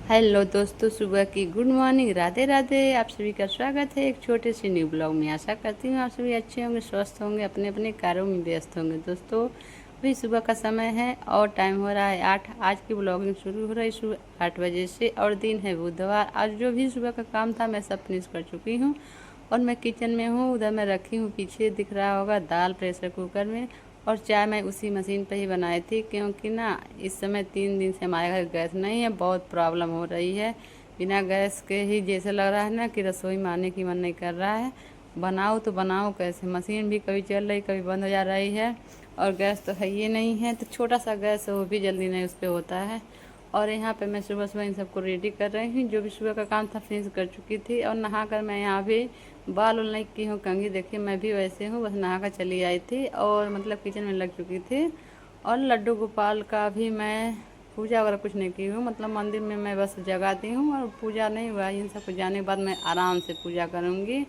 Hello दोस्तों, सुबह की गुड मॉर्निंग, राधे राधे। आप सभी का स्वागत है एक छोटे से न्यू ब्लॉग में। आशा करती हूँ आप सभी अच्छे होंगे, स्वस्थ होंगे, अपने अपने कार्यों में व्यस्त होंगे। दोस्तों अभी सुबह का समय है और टाइम हो रहा है 8। आज की ब्लॉगिंग शुरू हो रही है सुबह 8 बजे से और दिन है बुधवार। आज जो भी सुबह का काम था मैं सब फिनिश कर चुकी हूँ और मैं किचन में हूँ। उधर मैं रखी हूँ, पीछे दिख रहा होगा, दाल प्रेशर कुकर में। और चाय मैं उसी मशीन पे ही बनाई थी, क्योंकि ना इस समय 3 दिन से हमारे घर गैस नहीं है, बहुत प्रॉब्लम हो रही है। बिना गैस के ही जैसे लग रहा है ना कि रसोई में आने की मन नहीं कर रहा है। बनाओ तो बनाओ कैसे, मशीन भी कभी चल रही कभी बंद हो जा रही है और गैस तो है ये नहीं है। तो छोटा सा गैस है, वो भी जल्दी नहीं उस पर होता है। और यहाँ पे मैं सुबह सुबह इन सबको रेडी कर रही हूँ। जो भी सुबह का काम था फिनिश कर चुकी थी और नहा कर मैं यहाँ भी बाल उल नहीं की हूँ, कंघी। देखिए मैं भी वैसे हूँ, बस नहा कर चली आई थी और मतलब किचन में लग चुकी थी। और लड्डू गोपाल का भी मैं पूजा वगैरह कुछ नहीं की हूँ, मतलब मंदिर में मैं बस जगाती हूँ और पूजा नहीं हुआ। इन सबको जाने के बाद मैं आराम से पूजा करूँगी।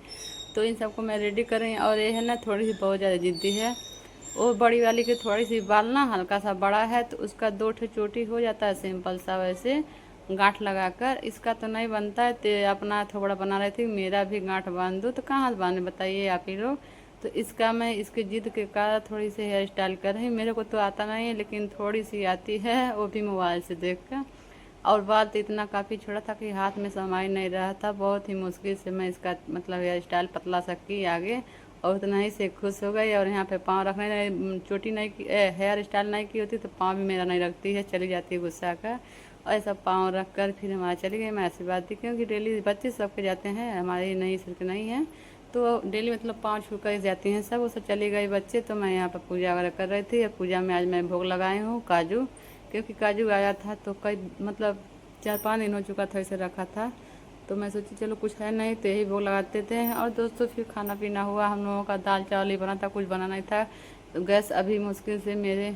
तो इन सबको मैं रेडी कर रही हूँ। और ये है ना, थोड़ी सी बहुत ज़्यादा ज़िद्दी है। वो बड़ी वाली की थोड़ी सी बाल ना हल्का सा बड़ा है, तो उसका 2 चोटी हो जाता है सिंपल सा, वैसे गांठ लगाकर। इसका तो नहीं बनता है, तो अपना थोड़ा बना रही थी। मेरा भी गांठ बांध दो तो कहाँ से बांधे बताइए आप ही लोग। तो इसका मैं इसकी जिद के कारण थोड़ी सी हेयर स्टाइल कर रही हूँ। मेरे को तो आता नहीं है, लेकिन थोड़ी सी आती है, वो भी मोबाइल से देख कर। और बाल तो इतना काफ़ी छोड़ा था कि हाथ में समाई नहीं रहा था। बहुत ही मुश्किल से मैं इसका मतलब हेयर स्टाइल पतला सा की आगे, और उतना ही से खुश हो गई। और यहाँ पे पाँव रखने नहीं, चोटी नहीं की, हेयर स्टाइल नहीं की होती तो पाँव भी मेरा नहीं रखती है, चली जाती है गुस्सा का। और ऐसा पाँव रख कर फिर हमारा चली गई। मैं आशीर्वाद दी, क्योंकि डेली बच्चे सबके जाते हैं, हमारे नहीं सिर्फ नहीं है, तो डेली मतलब पाँव छू कर जाती हैं सब। वो सब चली गई बच्चे, तो मैं यहाँ पर पूजा वगैरह कर रही थी। पूजा में आज मैं भोग लगाई हूँ काजू, क्योंकि काजू आया था तो कई मतलब 4-5 दिन हो चुका था इसे रखा था। तो मैं सोची चलो कुछ है नहीं तो यही भोग लगाते थे। और दोस्तों फिर खाना पीना हुआ हम लोगों का, दाल चावल ही बना था, कुछ बना नहीं था। तो गैस अभी मुश्किल से मेरे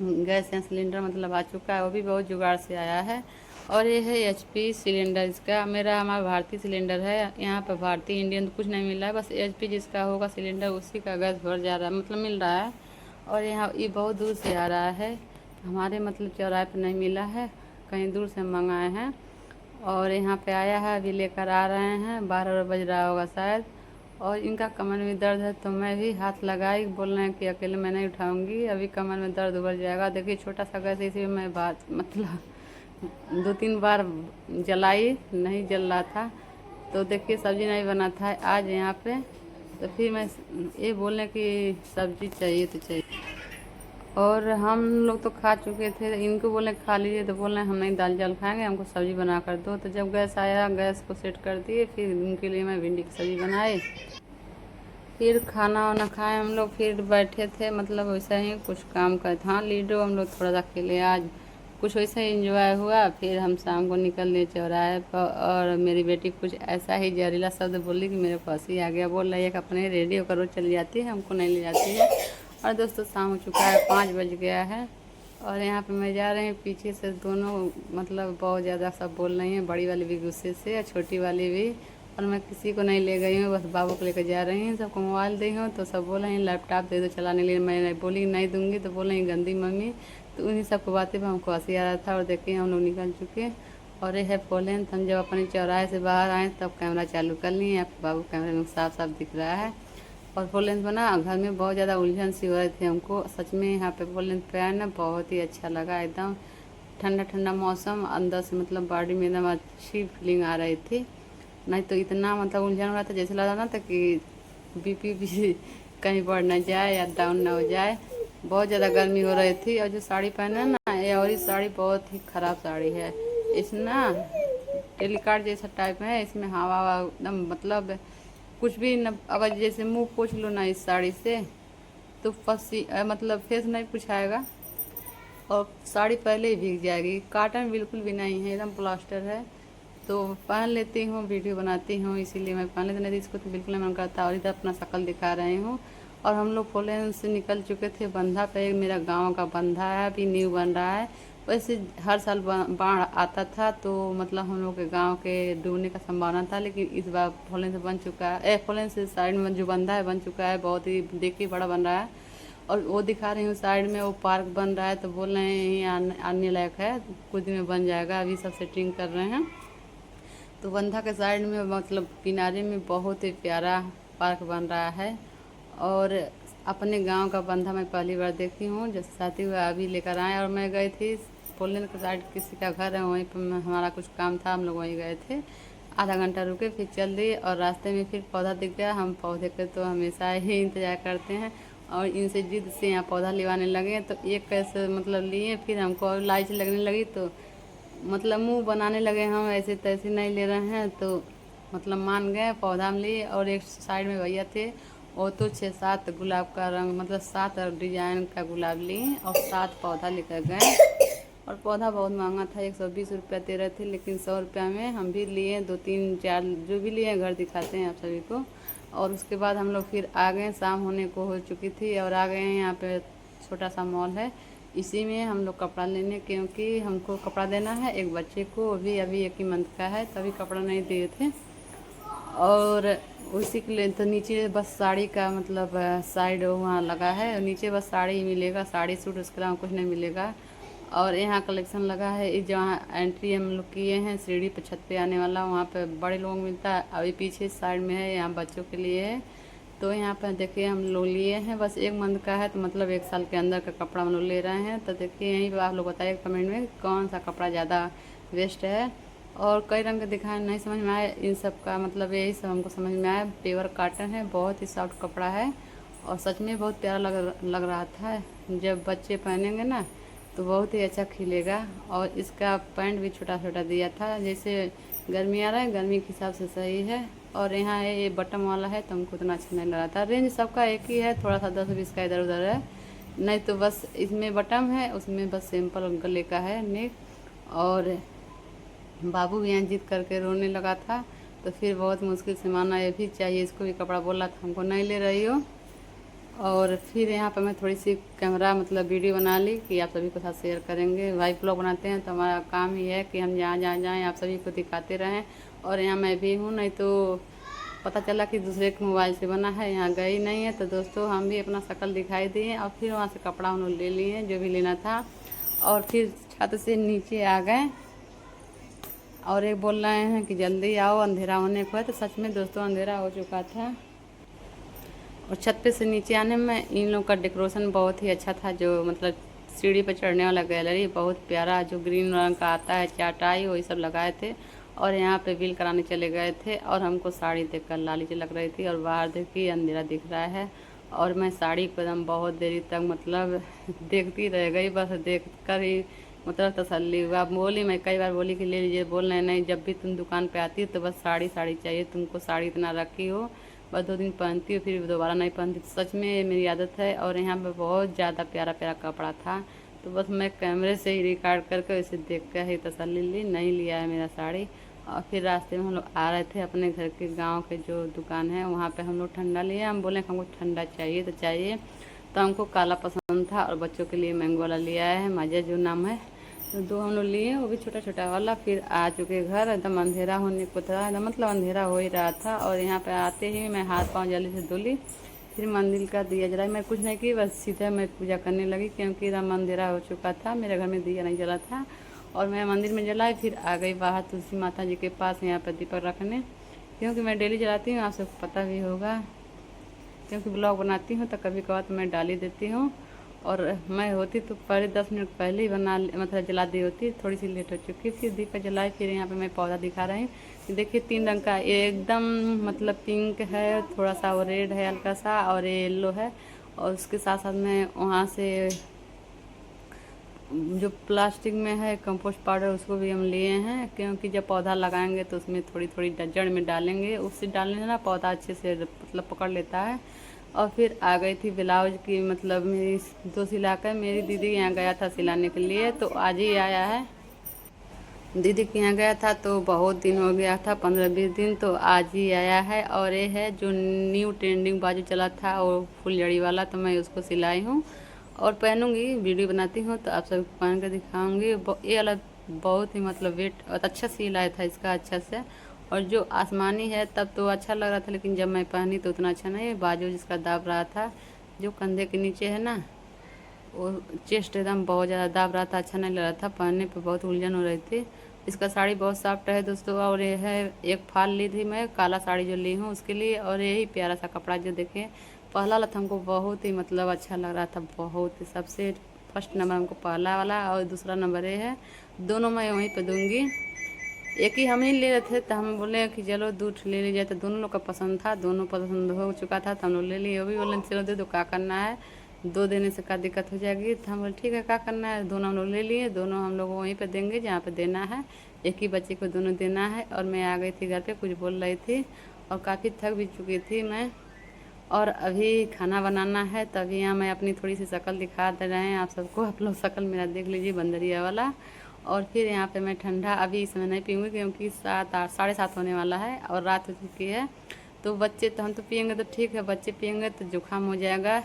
गैस या सिलेंडर मतलब आ चुका है, वो भी बहुत जुगाड़ से आया है। और ये है एचपी सिलेंडर, इसका मेरा हमारा भारतीय सिलेंडर है। यहाँ पर भारतीय इंडियन तो कुछ नहीं मिल रहा है, बस एचपी जिसका होगा सिलेंडर उसी का गैस भर जा रहा है, मतलब मिल रहा है। और यहाँ ये बहुत दूर से आ रहा है, हमारे मतलब चौराहे पर नहीं मिला है, कहीं दूर से मंगाए हैं। और यहाँ पे आया है, अभी लेकर आ रहे हैं, 12 बज रहा होगा शायद। और इनका कमर में दर्द है, तो मैं भी हाथ लगाई, बोल रहे हैं कि अकेले मैं नहीं उठाऊंगी, अभी कमर में दर्द उभर जाएगा। देखिए छोटा सा गैस, इसी में मैं बात मतलब 2-3 बार जलाई, नहीं जल रहा था। तो देखिए सब्जी नहीं बना था आज यहाँ पे। तो फिर मैं ये बोलने की सब्जी चाहिए तो चाहिए। और हम लोग तो खा चुके थे, इनको बोले खा लीजिए तो बोल रहे हम नहीं दाल चावल खाएंगे, हमको सब्जी बना कर दो। तो जब गैस आया, गैस को सेट कर दिए, फिर उनके लिए मैं भिंडी की सब्जी बनाई। फिर खाना वाना खाए हम लोग, फिर बैठे थे, मतलब वैसा ही कुछ काम का था। लीडो हम लोग थोड़ा सा खेले आज, कुछ वैसा ही इंजॉय हुआ। फिर हम शाम को निकल लिए चौराहे पर, और मेरी बेटी कुछ ऐसा ही जहरीला शब्द बोली कि मेरे को हंसी आ गया। बोल रही है कि अपने रेडी होकर रोज चली जाती है, हमको नहीं ले जाती है। और दोस्तों शाम हो चुका है, 5 बज गया है। और यहाँ पे मैं जा रही हूँ, पीछे से दोनों मतलब बहुत ज़्यादा सब बोल रही हैं, बड़ी वाली भी गुस्से से और छोटी वाली भी। और मैं किसी को नहीं ले गई हूँ, बस बाबू को लेकर जा रही हूँ। सबको मोबाइल दी हूँ तो सब बोल रहे हैं लैपटॉप दे दो चलाने के लिए। मैं बोली नहीं दूंगी, तो बोल रही गंदी मम्मी। तो उन्हीं सबको बातें पर हमको हंसी आ रहा था। और देखिए हम लोग निकल चुके। और ये है पोलेन। हम जब अपने चौराहे से बाहर आए तब कैमरा चालू कर लिए, आपके बाबू कैमरे में साफ साफ दिख रहा है। और फोर लेंथ बना, घर में बहुत ज़्यादा उलझन सी हो रही थी हमको, सच में यहाँ पे फोर लेंथ पे आया ना, बहुत ही अच्छा लगा। एकदम ठंडा ठंडा मौसम, अंदर से मतलब बॉडी में एकदम अच्छी फीलिंग आ रही थी। नहीं तो इतना मतलब उलझन हो रहा था, जैसे लग रहा ना था कि बीपी भी कहीं बढ़ ना जाए या डाउन ना हो जाए। बहुत ज़्यादा गर्मी हो रही थी। और जो साड़ी पहने ना, ये और इस साड़ी बहुत ही ख़राब साड़ी है। इस ना टेलीकार्ड जैसा टाइप है, इसमें हवा हवा एकदम मतलब कुछ भी न। अब जैसे मुंह पोछ लो ना इस साड़ी से तो फंसी मतलब फेस नहीं पुछाएगा, और साड़ी पहले ही भीग जाएगी। काटन बिल्कुल भी नहीं है, एकदम प्लास्टर है। तो पहन लेती हूँ, वीडियो बनाती हूँ, इसीलिए मैं पहन लेती, नहीं तो इसको तो बिल्कुल नहीं मन करता। और इधर अपना शक्ल दिखा रही हूँ। और हम लोग फोलेन से निकल चुके थे बंधा पे, मेरा गांव का बंधा है, अभी न्यू बन रहा है। वैसे हर साल बाढ़ आता था तो मतलब हम लोग के गांव के डूबने का संभावना था, लेकिन इस बार फोलेन से बन चुका है, फोलेन से साइड में जो बंधा है बन चुका है, बहुत ही देखिए बड़ा बन रहा है। और वो दिखा रही हूँ साइड में वो पार्क बन रहा है, तो बोल रहे हैं यहीं आने लायक है, कुछ दिन में बन जाएगा, अभी सब सेटिंग कर रहे हैं। तो बंधा के साइड में मतलब किनारे में बहुत ही प्यारा पार्क बन रहा है। और अपने गांव का बंधा मैं पहली बार देखी हूँ, जैसे साथी हुआ अभी लेकर आए। और मैं गई थी पोलैंड के साइड, किसी का घर है वहीं पर, हमारा कुछ काम था, हम लोग वहीं गए थे। आधा घंटा रुके, फिर चल दिए और रास्ते में फिर पौधा दिख गया। हम पौधे के तो हमेशा ही इंतज़ार करते हैं और इनसे जिद से यहाँ पौधा लिवाने लगे। तो एक कैसे मतलब लिए, फिर हमको लालच लगने लगी, तो मतलब मुंह बनाने लगे हम ऐसे तैसे नहीं ले रहे हैं, तो मतलब मान गए, पौधा हम लिए। और एक साइड में भैया थे, वो तो 6-7 गुलाब का रंग मतलब 7 डिजाइन का गुलाब लिए और 7 पौधा लेकर गए। और पौधा बहुत महंगा था, 120 रुपया दे रहे थे, लेकिन 100 रुपया में हम भी लिए 2-3-4 जो भी लिए घर दिखाते हैं आप सभी को। और उसके बाद हम लोग फिर आ गए, शाम होने को हो चुकी थी और आ गए हैं। यहाँ पे छोटा सा मॉल है, इसी में हम लोग कपड़ा लेने, क्योंकि हमको कपड़ा देना है एक बच्चे को, वो भी अभी 1 ही मंथ का है, तभी कपड़ा नहीं दिए थे। और उसी के लिए तो नीचे बस साड़ी का मतलब साइड वहाँ लगा है, नीचे बस साड़ी ही मिलेगा, साड़ी सूट, उसके अलावा कुछ नहीं मिलेगा। और यहाँ कलेक्शन लगा है, इस जहाँ एंट्री हम लोग किए हैं सीढ़ी पे, छत पे आने वाला, वहाँ पे बड़े लोग मिलता है। अभी पीछे साइड में है, यहाँ बच्चों के लिए है। तो यहाँ पर देखिए हम लोग लिए हैं, बस 1 मंथ का है, तो मतलब 1 साल के अंदर का कपड़ा हम लोग ले रहे हैं। तो देखिए यहीं पर आप लोग बताइए कमेंट में कौन सा कपड़ा ज़्यादा बेस्ट है। और कई रंग के दिखाए, नहीं समझ में आए, इन सब का मतलब यही सब हमको समझ में आया। प्योर कॉटन है, बहुत ही सॉफ्ट कपड़ा है और सच में बहुत प्यारा लग रहा था। जब बच्चे पहनेंगे ना तो बहुत ही अच्छा खिलेगा। और इसका पैंट भी छोटा छोटा दिया था, जैसे गर्मी आ रहा है, गर्मी के हिसाब से सही है। और यहाँ ये बटन वाला है, तो हमको उतना अच्छा नहीं लगा था। रेंज सबका एक ही है, थोड़ा सा 10-20 का इधर उधर है, नहीं तो बस इसमें बटन है, उसमें बस सिंपल गले का है नेक। और बाबू भी यहाँ जिद करके रोने लगा था, तो फिर बहुत मुश्किल से माना, ये भी चाहिए, इसको भी कपड़ा बोला था, हमको नहीं ले रही हो। और फिर यहाँ पर मैं थोड़ी सी कैमरा मतलब वीडियो बना ली कि आप सभी के साथ शेयर करेंगे। भाई ब्लॉग बनाते हैं तो हमारा काम ही है कि हम जहाँ जहाँ जाएँ आप सभी को दिखाते रहें। और यहाँ मैं भी हूँ, नहीं तो पता चला कि दूसरे के मोबाइल से बना है, यहाँ गई नहीं है। तो दोस्तों हम भी अपना शक्ल दिखाई दिए और फिर वहाँ से कपड़ा उन्होंने ले लिए जो भी लेना था। और फिर छत से नीचे आ गए और एक बोल रहे हैं कि जल्दी आओ, अंधेरा होने को है। तो सच में दोस्तों अंधेरा हो चुका था। और छत पे से नीचे आने में इन लोग का डेकोरेशन बहुत ही अच्छा था, जो मतलब सीढ़ी पर चढ़ने वाला गैलरी बहुत प्यारा, जो ग्रीन रंग का आता है, चाटाई वही सब लगाए थे। और यहाँ पे बिल कराने चले गए थे और हमको साड़ी देखकर लालच लग रही थी। और बाहर देखिए अंधेरा दिख रहा है और मैं साड़ी को एकदम बहुत देरी तक मतलब देखती रह गई, बस देख कर ही मतलब तसल्ली हुआ। बोली, मैं कई बार बोली कि ले लीजिए, बोल रहे नहीं, जब भी तुम दुकान पे आती हो तो बस साड़ी साड़ी चाहिए, तुमको साड़ी इतना रखी हो, बस 2 दिन पहनती हो फिर दोबारा नहीं पहनती। तो सच में ये मेरी आदत है। और यहाँ पे बहुत ज़्यादा प्यारा प्यारा कपड़ा था, तो बस मैं कैमरे से ही रिकॉर्ड करके उसे देख कर ही तसल्ली ली, नहीं लिया है मेरा साड़ी। और फिर रास्ते में हम लोग आ रहे थे अपने घर के गांव के जो दुकान है, वहाँ पे हम लोग ठंडा लिए। हम बोले हमको ठंडा चाहिए तो चाहिए, तो हमको काला पसंद था और बच्चों के लिए मैंगो वाला लिया है, माजा जो नाम है। तो 2 हम लोग लिए, वो भी छोटा छोटा वाला। फिर आ चुके घर, एकदम अंधेरा होने को था, एकदम मतलब अंधेरा हो ही रहा था। और यहाँ पे आते ही मैं हाथ पाँव जल्दी से धुली, फिर मंदिर का दिया जलाई। मैं कुछ नहीं की, बस सीधा मैं पूजा करने लगी, क्योंकि एकदम अंधेरा हो चुका था, मेरे घर में दिया नहीं जला था। और मैं मंदिर में जलाई, फिर आ गई बाहर तुलसी माता जी के पास, यहाँ पर दीपक रखने, क्योंकि मैं डेली जलाती हूँ, आप सबको पता भी होगा, क्योंकि ब्लॉग बनाती हूँ तो कभी कभार तो मैं डाल ही देती हूँ। और मैं होती तो पहले 10 मिनट पहले ही बना मतलब जला दी होती, थोड़ी सी लेट हो चुकी। फिर दीपक जलाई, फिर यहाँ पे मैं पौधा दिखा रही हूँ, देखिए 3 रंग का, एकदम मतलब पिंक है, थोड़ा सा वो रेड है हल्का सा, और ये येल्लो है। और उसके साथ साथ में वहाँ से जो प्लास्टिक में है कंपोस्ट पाउडर, उसको भी हम लिए हैं, क्योंकि जब पौधा लगाएंगे तो उसमें थोड़ी थोड़ी जड़ में डालेंगे, उससे डालने से ना पौधा अच्छे से मतलब पकड़ लेता है। और फिर आ गई थी ब्लाउज की मतलब मेरी 2 सिलाकर, मेरी दीदी यहाँ गया था सिलाने के लिए, तो आज ही आया है। दीदी के यहाँ गया था तो बहुत दिन हो गया था, 15-20 दिन, तो आज ही आया है। और ये है जो न्यू ट्रेंडिंग बाजू चला था वो फुल जड़ी वाला, तो मैं उसको सिलाई हूँ और पहनूंगी, वीडियो बनाती हूँ तो आप सबको पहन कर दिखाऊंगी। ये वाला बहुत ही मतलब वेट और अच्छा सिलाई था इसका अच्छा से। और जो आसमानी है तब तो अच्छा लग रहा था, लेकिन जब मैं पहनी तो उतना अच्छा नहीं, बाजू जिसका दाब रहा था जो कंधे के नीचे है ना, वो चेस्ट एकदम बहुत ज़्यादा दाब रहा था, अच्छा नहीं लग रहा था, पहनने पे बहुत उलझन हो रही थी। इसका साड़ी बहुत सॉफ्ट है दोस्तों। और ये है, एक फाल ली थी मैं काला साड़ी जो ली हूँ उसके लिए, और यही प्यारा सा कपड़ा जो देखे पहला वाला था हमको बहुत ही मतलब अच्छा लग रहा था, बहुत ही। सबसे फर्स्ट नंबर हमको पहला वाला और दूसरा नंबर ये है, दोनों मैं वहीं पे दूंगी। एक ही हम ही ले रहे थे तो हम बोले कि चलो दूध ले लीजिए, तो दोनों लोग का पसंद था, दोनों पसंद हो चुका था तो हम लोग ले लिए। वो भी बोले चलो दे दो, क्या करना है, दो देने से क्या दिक्कत हो जाएगी। तो हम बोले ठीक है क्या करना है, दोनों हम लोग ले लिए, दोनों हम लोग वहीं पे देंगे जहाँ पे देना है, एक ही बच्चे को दोनों देना है। और मैं आ गई थी घर पे, कुछ बोल रही थी और काफ़ी थक भी चुकी थी मैं। और अभी खाना बनाना है, तभी यहाँ मैं अपनी थोड़ी सी शक्ल दिखा दे रहे हैं आप सबको, आप लोग शक्ल मेरा देख लीजिए बंदरिया वाला। और फिर यहाँ पे मैं ठंडा अभी इस समय नहीं पीऊँगी क्योंकि 7 8 7:30 होने वाला है और रात हो चुकी है। तो बच्चे तो हम तो पियेंगे तो ठीक है, बच्चे पियेंगे तो जुकाम हो जाएगा।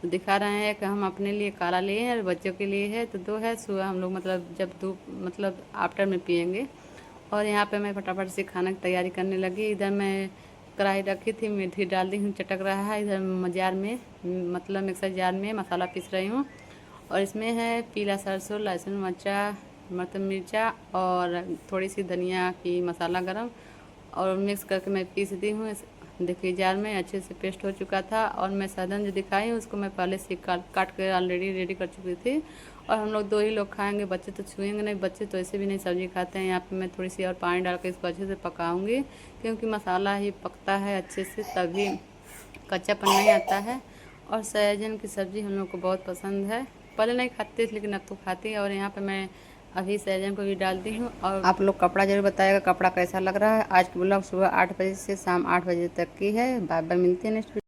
तो दिखा रहे हैं कि हम अपने लिए काला लिए हैं और बच्चों के लिए है तो 2 है। सुबह हम लोग मतलब जब धूप मतलब आफ्टर में पियेंगे। और यहाँ पे मैं फटाफट से खाना की तैयारी करने लगी। इधर मैं कढ़ाई रखी थी, मेथी डाल दी हूँ, चटक रहा है। इधर जार में मतलब मिक्सर जार में मसाला पीस रही हूँ। और इसमें है पीला सरसों, लहसुन, मिर्चा, मतलब मिर्चा और थोड़ी सी धनिया की मसाला गरम, और मिक्स करके मैं पीस दी हूँ। देखिए जार में अच्छे से पेस्ट हो चुका था। और मैं सहजन जो दिखाई हूँ उसको मैं पहले से काट के ऑलरेडी रेडी कर चुकी थी। और हम लोग 2 ही लोग खाएंगे, बच्चे तो छुएंगे नहीं, बच्चे तो ऐसे भी नहीं सब्जी खाते हैं। यहाँ पे मैं थोड़ी सी और पानी डाल के इसको अच्छे से पकाऊंगी क्योंकि मसाला ही पकता है अच्छे से, तभी कच्चापन नहीं आता है। और सहजन की सब्ज़ी हम लोग को बहुत पसंद है, पहले नहीं खाती थी लेकिन अब तो खाती है। और यहाँ पे मैं अभी सहजन को भी डाल दी हूँ। और आप लोग कपड़ा जरूर बताएगा कपड़ा कैसा लग रहा है। आज की ब्लॉग सुबह 8 बजे से शाम 8 बजे तक की है। बाय बाय, मिलते हैं नेक्स्ट